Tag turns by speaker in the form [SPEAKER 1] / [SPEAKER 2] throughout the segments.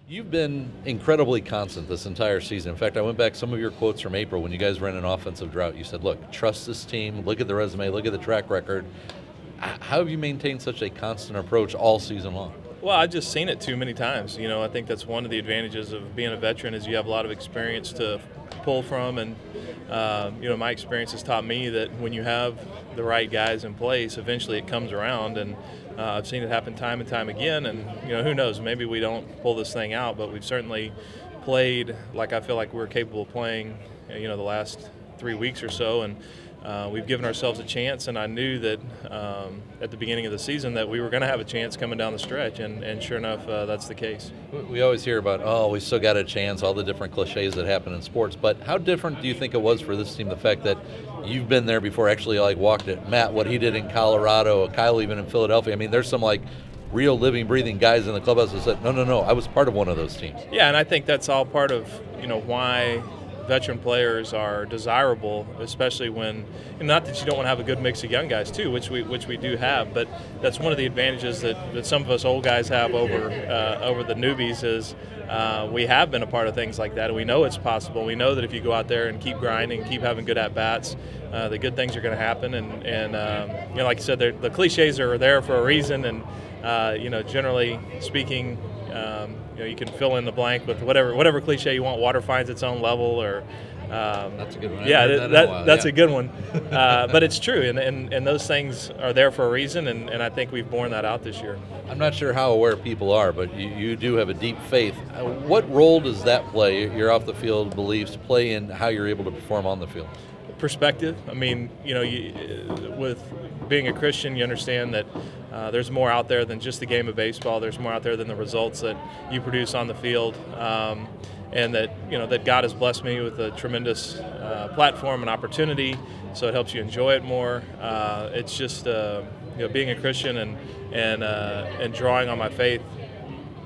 [SPEAKER 1] You've been incredibly constant this entire season. In fact, I went back some of your quotes from April when you guys ran an offensive drought. You said, look, trust this team, look at the resume, look at the track record. How have you maintained such a constant approach all season long?
[SPEAKER 2] Well, I've just seen it too many times. I think that's one of the advantages of being a veteran is you have a lot of experience to pull from, and my experience has taught me that when you have the right guys in place, eventually it comes around, and I've seen it happen time and time again. And who knows? Maybe we don't pull this thing out, but we've certainly played like I feel like we're capable of playing. The last 3 weeks or so, and we've given ourselves a chance, and I knew that at the beginning of the season that we were going to have a chance coming down the stretch, and sure enough, that's the case.
[SPEAKER 1] We always hear about, oh, we still got a chance, all the different cliches that happen in sports, but how different do you think it was for this team, the fact that you've been there before, actually walked it? Matt, what he did in Colorado, Kyle even in Philadelphia, I mean, there's some real living, breathing guys in the clubhouse that said, no, I was part of one of those teams.
[SPEAKER 2] Yeah, and I think that's all part of, why veteran players are desirable, especially when, not that you don't want to have a good mix of young guys too, which we do have, but that's one of the advantages that some of us old guys have over the newbies is we have been a part of things like that, and we know it's possible. We know that if you go out there and keep grinding, keep having good at-bats, the good things are going to happen, and like you said, the cliches are there for a reason, and generally speaking, you can fill in the blank with whatever cliche you want. Water finds its own level, or
[SPEAKER 1] that's a good one.
[SPEAKER 2] Yeah, that's a good one. But it's true, and those things are there for a reason, and I think we've borne that out this year.
[SPEAKER 1] I'm not sure how aware people are, but you do have a deep faith. What role does that play, your off the field beliefs, play in how you're able to perform on the field?
[SPEAKER 2] Perspective. I mean, with being a Christian, you understand that there's more out there than just the game of baseball. There's more out there than the results that you produce on the field, and that God has blessed me with a tremendous platform and opportunity. So it helps you enjoy it more. It's just being a Christian and drawing on my faith,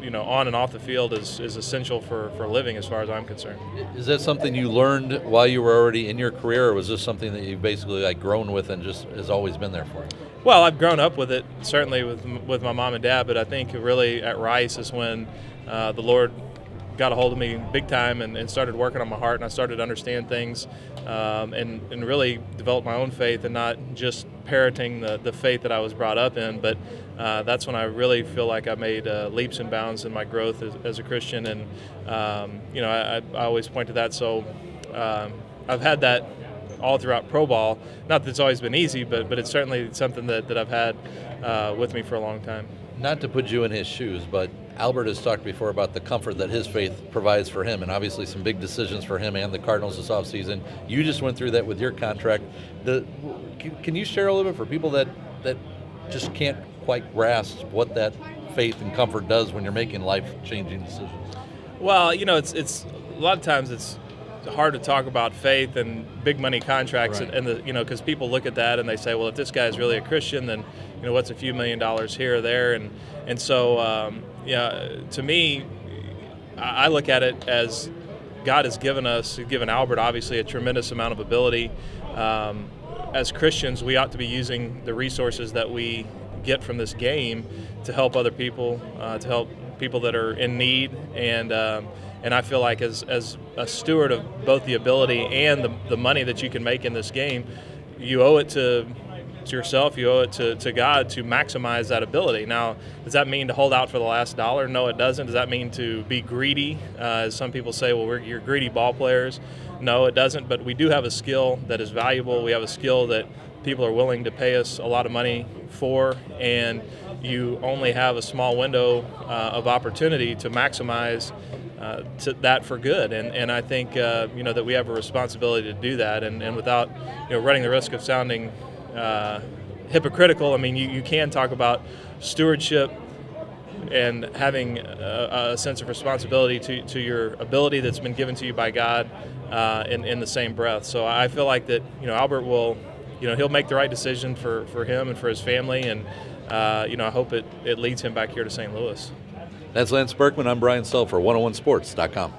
[SPEAKER 2] on and off the field is essential for living as far as I'm concerned.
[SPEAKER 1] Is that something you learned while you were already in your career, or was this something that you've basically grown with and just has always been there for you?
[SPEAKER 2] Well, I've grown up with it, certainly with my mom and dad, but I think really at Rice is when the Lord got a hold of me big time and started working on my heart, and I started to understand things and really developed my own faith and not just parroting the faith that I was brought up in, but that's when I really feel like I made leaps and bounds in my growth as a Christian, and I always point to that. So I've had that all throughout pro ball. Not that it's always been easy, but it's certainly something that I've had with me for a long time.
[SPEAKER 1] Not to put you in his shoes, but Albert has talked before about the comfort that his faith provides for him, and obviously some big decisions for him and the Cardinals this offseason. You just went through that with your contract. Can you share a little bit for people that just can't quite grasp what that faith and comfort does when you're making life-changing decisions?
[SPEAKER 2] Well, it's a lot of times it's hard to talk about faith and big money contracts,
[SPEAKER 1] right.
[SPEAKER 2] and because people look at that and they say, well, if this guy's really a Christian, then what's a few $1 million here or there, and so to me, I look at it as God has given Albert obviously a tremendous amount of ability. As Christians, we ought to be using the resources that we get from this game to help other people, to help people that are in need, and I feel like as a steward of both the ability and the money that you can make in this game, you owe it to yourself, you owe it to God to maximize that ability. Now, does that mean to hold out for the last dollar? No, it doesn't. Does that mean to be greedy? As some people say, well, you're greedy ball players. No, it doesn't, but we do have a skill that is valuable. We have a skill that people are willing to pay us a lot of money for, and you only have a small window of opportunity to maximize to that for good, and I think that we have a responsibility to do that, and without running the risk of sounding hypocritical. I mean, you can talk about stewardship and having a sense of responsibility to your ability that's been given to you by God in the same breath. So I feel like that Albert will he'll make the right decision for him and for his family, and I hope it leads him back here to St. Louis.
[SPEAKER 1] That's Lance Berkman. I'm Brian Self for 101sports.com.